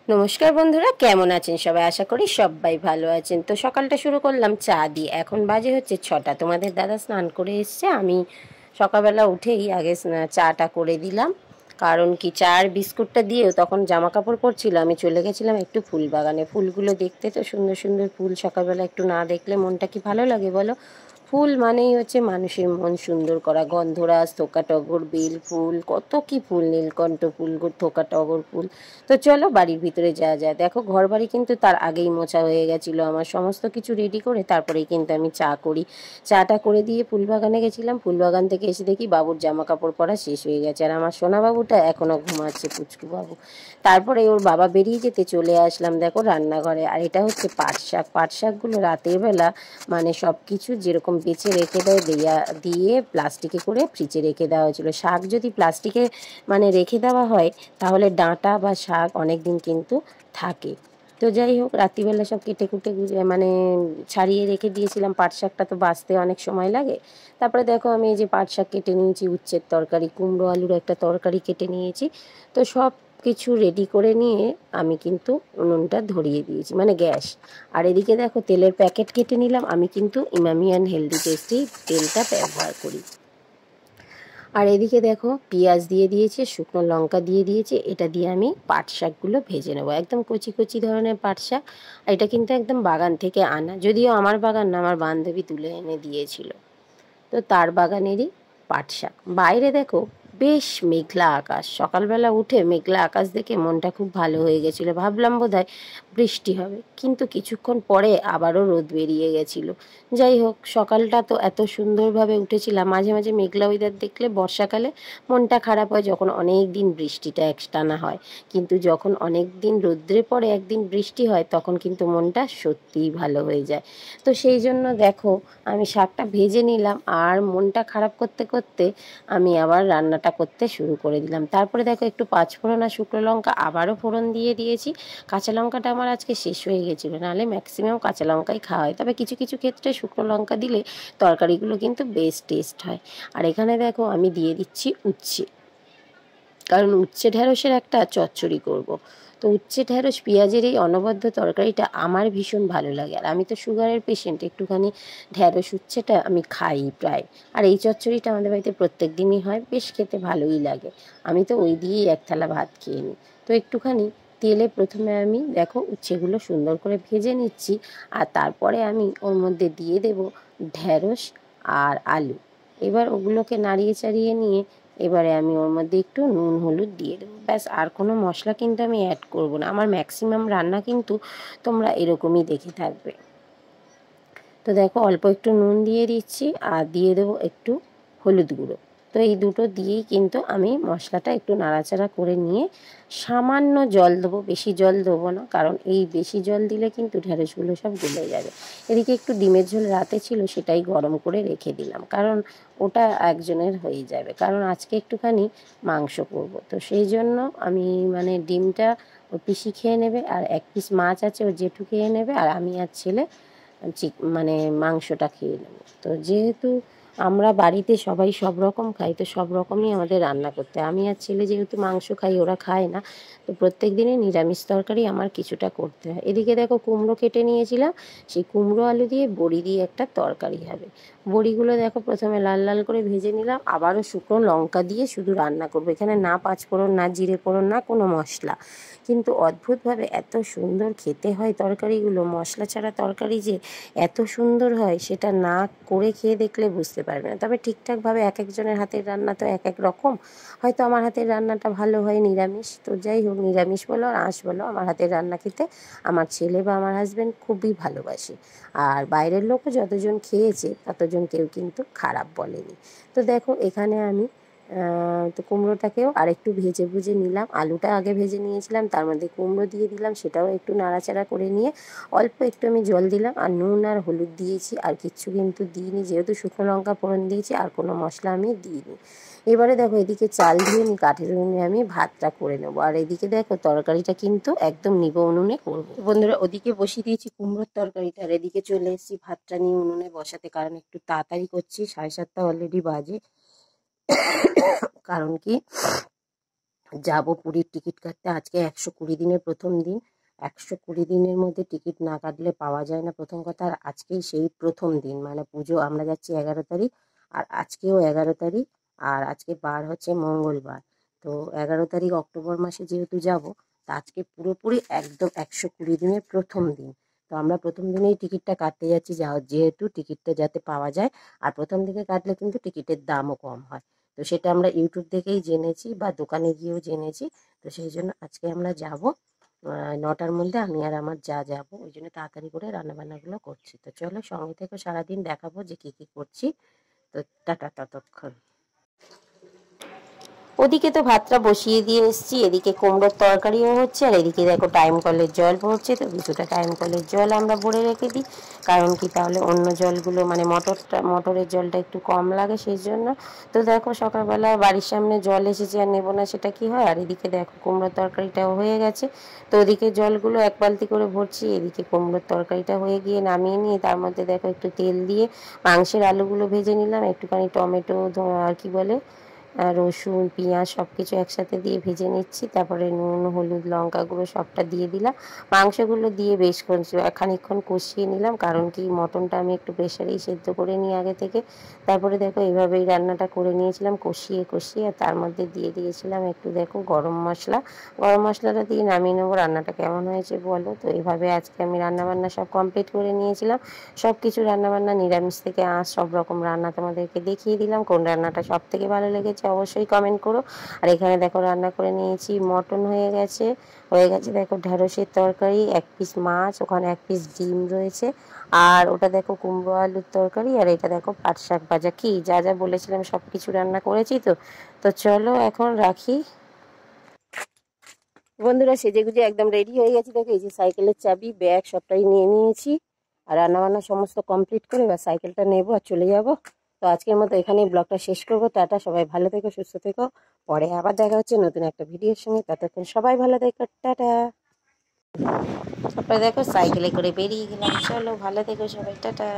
নমস্কার বন্ধুরা, কেমন আছেন সবাই? আশা করি সবাই ভালো আছেন। তো সকালটা শুরু করলাম চা দিয়ে। এখন বাজে হচ্ছে 6টা। তোমাদের দাদা স্নান করে এসছে। আমি সকালবেলা উঠেই আগে চাটা করে দিলাম। কারণ কি, চা আর বিস্কুটটা দিয়েও তখন জামা কাপড় পরছিল, আমি চলে গেছিলাম একটু ফুল বাগানে। ফুলগুলো দেখতে তো সুন্দর সুন্দর ফুল, সকালবেলা একটু না দেখলে মনটা কি ভালো লাগে বলো? ফুল মানেই হচ্ছে মানুষের মন সুন্দর করা। গন্ধরাজ, থোকা টগর, বেল ফুল, কত কি ফুল, নীলকণ্ঠ ফুল, থোকা টগর ফুল। তো চলো বাড়ির ভিতরে যাওয়া যায়। দেখো ঘর বাড়ি কিন্তু তার আগেই মোছা হয়ে গেছিলো আমার, সমস্ত কিছু রেডি করে তারপরেই কিন্তু আমি চা করি। চাটা করে দিয়ে ফুলবাগানে গেছিলাম। ফুলবাগান থেকে এসে দেখি বাবুর জামা কাপড় পরা শেষ হয়ে গেছে, আর আমার সোনা বাবুটা এখনো ঘুমাচ্ছে, পুচকু বাবু। তারপরে ওর বাবা বেরিয়ে যেতে চলে আসলাম দেখো রান্নাঘরে। আর এটা হচ্ছে পাট শাক। পাট শাকগুলো রাতের বেলা মানে সব কিছু যেরকম বেছে রেখে দেয় দিয়ে প্লাস্টিকে করে ফ্রিজে রেখে দেওয়া হয়েছিল। শাক যদি প্লাস্টিকে মানে রেখে দেওয়া হয় তাহলে ডাঁটা বা শাক অনেক দিন কিন্তু থাকে। তো যাই হোক, রাত্রিবেলা সব কেটে কুটে মানে ছাড়িয়ে রেখে দিয়েছিলাম। পাট শাকটা তো বাছতে অনেক সময় লাগে। তারপরে দেখো আমি এই যে পাট শাক কেটে নিয়েছি, উচ্ছের তরকারি, কুমড়ো আলুর একটা তরকারি কেটে নিয়েছি। তো সব কিছু রেডি করে নিয়ে আমি কিন্তু উনুনটা ধরিয়ে দিয়েছি, মানে গ্যাস। আর এদিকে দেখো তেলের প্যাকেট কেটে নিলাম। আমি কিন্তু ইমামিয়ান হেলদি টেস্টি তেলটা ব্যবহার করি। আর এদিকে দেখো পেঁয়াজ দিয়ে দিয়েছে, শুকনো লঙ্কা দিয়ে দিয়েছে। এটা দিয়ে আমি পাট শাকগুলো ভেজে নেবো, একদম কচি কচি ধরনের পাট শাক। আর এটা কিন্তু একদম বাগান থেকে আনা, যদিও আমার বাগান না, আমার বান্ধবী তুলে এনে দিয়েছিল। তো তার বাগানেরই পাট শাক। বাইরে দেখো বেশ মেঘলা আকাশ। সকালবেলা উঠে মেঘলা আকাশ দেখে মনটা খুব ভালো হয়ে গেছিলো, ভাবলাম বোধহয় বৃষ্টি হবে, কিন্তু কিছুক্ষণ পরে আবারও রোদ বেরিয়ে গেছিলো। যাই হোক, সকালটা তো এত সুন্দরভাবে উঠেছিলাম। মাঝে মাঝে মেঘলা ওয়েদার দেখলে বর্ষাকালে মনটা খারাপ হয়, যখন অনেক দিন বৃষ্টিটা একটানা হয়। কিন্তু যখন অনেক দিন রোদ্রে পড়ে একদিন বৃষ্টি হয় তখন কিন্তু মনটা সত্যিই ভালো হয়ে যায়। তো সেই জন্য দেখো আমি শাকটা ভেজে নিলাম, আর মনটা খারাপ করতে করতে আমি আবার রান্নাটা করতে শুরু করে দিলাম। তারপরে দেখো একটু পাঁচফোড়ন আর শুকনো লঙ্কা আবারও ফোড়ন দিয়ে দিয়েছি। কাঁচা লঙ্কাটা আমার আজকে শেষ হয়ে গেছিলো, নাহলে ম্যাক্সিমাম কাঁচা লঙ্কাই খাওয়া হয়, তবে কিছু কিছু ক্ষেত্রে শুকনো লঙ্কা দিলে তরকারিগুলো কিন্তু বেশ টেস্ট হয়। আর এখানে দেখো আমি দিয়ে দিচ্ছি উচ্ছে, কারণ উচ্ছে ঢ্যাঁড়সের একটা চচ্চড়ি করব। তো উচ্ছে ঢ্যাঁড়স পেঁয়াজের এই অনবদ্য তরকারিটা আমার ভীষণ ভালো লাগে। আর আমি তো সুগারের পেশেন্ট, একটুখানি ঢ্যাঁড়স উচ্ছেটা আমি খাই প্রায়। আর এই চচ্চড়িটা আমাদের বাড়িতে প্রত্যেক দিনই হয়, বেশ খেতে ভালোই লাগে। আমি তো ওই দিয়েই এক থালা ভাত খেয়ে নিই। তো একটুখানি তেলে প্রথমে আমি দেখো উচ্ছেগুলো সুন্দর করে ভেজে নিচ্ছি, আর তারপরে আমি ওর মধ্যে দিয়ে দেব ঢ্যাঁড়স আর আলু। এবার ওগুলোকে নাড়িয়ে চাড়িয়ে নিয়ে এবারে আমি ওর মধ্যে একটু নুন হলুদ দিয়ে দেবো, ব্যাস। আর কোনো মশলা কিন্তু আমি অ্যাড করব না। আমার ম্যাক্সিমাম রান্না কিন্তু তোমরা এরকমই দেখে থাকবে। তো দেখো অল্প একটু নুন দিয়ে দিচ্ছি, আর দিয়ে দেবো একটু হলুদ গুঁড়ো। তো এই দুটো দিয়েই কিন্তু আমি মশলাটা একটু নাড়াচাড়া করে নিয়ে সামান্য জল দেবো, বেশি জল দেবো না, কারণ এই বেশি জল দিলে কিন্তু ঢ্যাঁড়সগুলো সব গলে যাবে। এদিকে একটু ডিমের ঝোল রাতে ছিল, সেটাই গরম করে রেখে দিলাম, কারণ ওটা একজনের হয়ে যাবে, কারণ আজকে একটুখানি মাংস করব। তো সেই জন্য আমি মানে ডিমটা ও পিসি খেয়ে নেবে, আর এক পিস মাছ আছে ও জেঠু খেয়ে নেবে, আর আমি আর ছেলে মানে মাংসটা খেয়ে নেব। তো যেহেতু আমরা বাড়িতে সবাই সব রকম খাই, তো সব রকমই আমাদের রান্না করতে হয়। আমি আর ছেলে যেহেতু মাংস খাই, ওরা খায় না, তো প্রত্যেক দিনই নিরামিষ তরকারি আমার কিছুটা করতে হয়। এদিকে দেখো কুমড়ো কেটে নিয়েছিলাম, সেই কুমড়ো আলু দিয়ে বড়ি দিয়ে একটা তরকারি হবে। বড়িগুলো দেখো প্রথমে লাল লাল করে ভেজে নিলাম, আবারও শুকনো লঙ্কা দিয়ে শুধু রান্না করবো। এখানে না পাঁচফোড়ন, না জিরে ফোড়ন, না কোনো মশলা। কিন্তু অদ্ভুতভাবে এত সুন্দর খেতে হয় তরকারিগুলো। মশলা ছাড়া তরকারি যে এত সুন্দর হয় সেটা না করে খেয়ে দেখলে বুঝতে পারবে না। তবে ঠিকঠাকভাবে এক একজনের হাতের রান্না তো এক এক রকম। হয়তো আমার হাতের রান্নাটা ভালো হয় নিরামিষ, তো যাই হোক, নিরামিষ বলো আর আঁশ বলো, আমার হাতের রান্না খেতে আমার ছেলে বা আমার হাজব্যান্ড খুবই ভালোবাসে। আর বাইরের লোকও যতজন খেয়েছে ততজন কেউ কিন্তু খারাপ বলেনি। তো দেখো এখানে আমি তো কুমড়োটাকেও আরেকটু ভেজে ভুজে নিলাম। আলুটা আগে ভেজে নিয়েছিলাম, তার মধ্যে কুমড়ো দিয়ে দিলাম, সেটাও একটু নাড়াচাড়া করে নিয়ে অল্প একটু আমি জল দিলাম, আর নুন আর হলুদ দিয়েছি, আর কিচ্ছু কিন্তু দিইনি, যেহেতু শুকনো লঙ্কা ফোড়ন দিয়েছি, আর কোনো মশলা আমি দিইনি। এবারে দেখো এদিকে চাল ধুয়ে নিই, কাঠের উনুনে আমি ভাতটা করে নেবো। আর এদিকে দেখো তরকারিটা কিন্তু একদম নিভো উনুনে করবো। বন্ধুরা, ওদিকে বসিয়ে দিয়েছি কুমড়োর তরকারিটা, আর এদিকে চলে এসেছি ভাতটা নিয়ে উনুনে বসাতে, কারণ একটু তাড়াতাড়ি করছি, 7:30 অলরেডি বাজে। কারণ কি, যাবো পুরীর টিকিট কাটতে। আজকে 120 দিনের প্রথম দিন। 120 দিনের মধ্যে টিকিট না কাটলে পাওয়া যায় না, প্রথম কথা। আর আজকেই সেই প্রথম দিন, মানে পুজো আমরা যাচ্ছি 11 তারিখ, আর আজকেও 11 তারিখ, আর আজকে বার হচ্ছে মঙ্গলবার। তো 11 তারিখ অক্টোবর মাসে যেহেতু যাব, তা আজকে পুরোপুরি একদম 120 দিনের প্রথম দিন। তো আমরা প্রথম দিনেই টিকিটটা কাটতে যাচ্ছি, যেহেতু টিকিটটা যাতে পাওয়া যায়। আর প্রথম দিকে কাটলে কিন্তু টিকিটের দামও কম হয়। তো সেটা আমরা ইউটিউব থেকেই জেনেছি বা দোকানে গিয়েও জেনেছি। তো সেই জন্য আজকে আমরা যাব 9টার মধ্যে, আমি আর আমার যা যাবো। ওই জন্য তাড়াতাড়ি করে রান্নাবান্নাগুলো করছি। তো চলো সঙ্গে থেকে সারাদিন দেখাবো যে কী কী করছি। তো টাটা ততক্ষণ। ওদিকে তো ভাতটা বসিয়ে দিয়ে এসেছি, এদিকে কুমড়োর তরকারিও হচ্ছে, আর এদিকে দেখো টাইম কলের জল ভরছে। তো কিছুটা টাইম কলের জল আমরা ভরে রেখে দিই, কারণ কি তাহলে অন্য জলগুলো মানে মোটরের জলটা একটু কম লাগে, সেই জন্য। তো দেখো সকালবেলা বাড়ির সামনে জল এসেছে, আর নেবো না সেটা কি হয়। আর এদিকে দেখো কুমড়োর তরকারিটাও হয়ে গেছে। তো ওদিকে জলগুলো 1 বালতি করে ভরছি, এদিকে কুমড়োর তরকারিটা হয়ে গিয়ে নামিয়ে নিয়ে তার মধ্যে দেখো একটু তেল দিয়ে মাংসের আলুগুলো ভেজে নিলাম, একটুখানি টমেটো আর কি বলে রসুন পেঁয়াজ সব কিছু একসাথে দিয়ে ভেজে নিচ্ছি। তারপরে নুন হলুদ লঙ্কা গুঁড়ো সবটা দিয়ে দিলাম, মাংসগুলো দিয়ে বেশ খানিকক্ষণ কষিয়ে নিলাম, কারণ কি মটনটা আমি একটু প্রেশারেই সেদ্ধ করে নিই আগে থেকে। তারপরে দেখো এইভাবেই রান্নাটা করে নিয়েছিলাম, কষিয়ে কষিয়ে। আর তার মধ্যে দিয়ে দিয়েছিলাম একটু দেখো গরম মশলা। গরম মশলাটা দিয়ে নামিয়ে নেবো। রান্নাটা কেমন হয়েছে বলো। তো এইভাবে আজকে আমি রান্নাবান্না সব কমপ্লিট করে নিয়েছিলাম। সব কিছু রান্নাবান্না নিরামিষ থেকে আঁশ সব রকম রান্না তোমাদেরকে দেখিয়ে দিলাম। কোন রান্নাটা সব থেকে ভালো লেগেছে অবশ্যই কমেন্ট করো। আর এখানে দেখো রান্না করে নিয়েছি, মটন হয়ে গেছে দেখো ঢেঁড়সের তরকারি, 1 পিস মাছ, ওখানে 1 পিস ডিম রয়েছে, আর ওটা দেখো কুমড়ো আলুর তরকারি, আর এটা দেখো পাট শাক ভাজা। কি যা যা বলেছিলাম সব কিছু রান্না করেছি। তো তো চলো এখন রাখি। বন্ধুরা সেজেগুজে একদম রেডি হয়ে গেছি। দেখো এই যে সাইকেলের চাবি ব্যাগ সবটাই নিয়ে নিয়েছি, আর রান্নাবান্না সমস্ত কমপ্লিট করে এবার সাইকেলটা নেবো আর চলে যাব। তো আজকের মতো এখানেই ব্লগটা শেষ করবো। টাটা, সবাই ভালো থেকো সুস্থ থেকো। পরে আবার দেখা হচ্ছে নতুন একটা ভিডিওর সঙ্গে। ততক্ষণ সবাই ভালো থেকো, টাটা। তারপরে দেখো সাইকেলে করে বেরিয়ে গেলাম। চলো ভালো থেকো সবাই, টাটা।